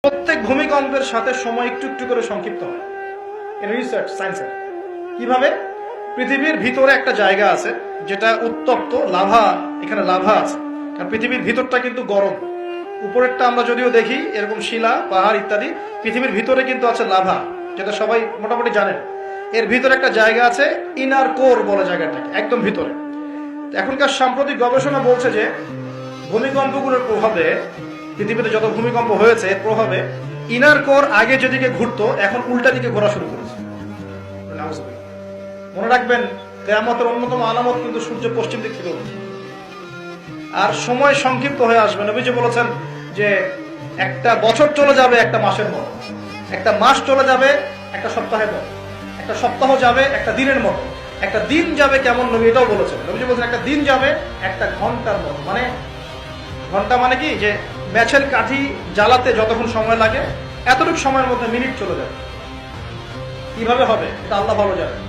প্রত্যেক ভূমিকম্পের সাথে সময় একটু একটু করে সংক্ষিপ্ত হয়। রিসার্চ সায়েন্সের কিভাবে, পৃথিবীর ভিতরে একটা জায়গা আছে যেটা উত্তপ্ত লাভা, এখানে লাভা আছে। আর পৃথিবীর ভিতরটা কিন্তু গরম। উপরেরটা আমরা যদিও দেখি এরকম শিলা পাহাড় ইত্যাদি, পৃথিবীর ভিতরে কিন্তু আছে লাভা, যেটা সবাই মোটামুটি জানেন। এর ভিতরে একটা জায়গা আছে, ইনার কোর বলে জায়গাটাকে, একদম ভিতরে। এখনকার সাম্প্রতিক গবেষণা বলছে যে ভূমিকম্পগুলোর প্রভাবে, পৃথিবীতে যত ভূমিকম্প হয়েছে এর প্রভাবে ইনার কোর আগে যেদিকে ঘুরতো এখন উল্টা দিকে ঘোরা শুরু করেছে। মনে রাখবেন, কিয়ামতের অন্যতম আলামত কিন্তু সূর্য পশ্চিম দিক থেকে উঠছে। আর সময় সংক্ষিপ্ত হয়ে আসবে। নবীজি বলেছেন যে একটা বছর চলে যাবে একটা মাসের মতো, একটা মাস চলে যাবে একটা সপ্তাহের মতো, একটা সপ্তাহ যাবে একটা দিনের মতো, একটা দিন যাবে কেমন, নবী এটাও বলেছেন। নবীজি বলছেন একটা দিন যাবে একটা ঘন্টার মতো। মানে ঘন্টা মানে কি, যে ম্যাচের কাঠি জ্বালাতে যতক্ষণ সময় লাগে এতটুকু সময়ের মধ্যে মিনিট চলে যাবে। কিভাবে হবে এটা আল্লাহ ভালো জানে।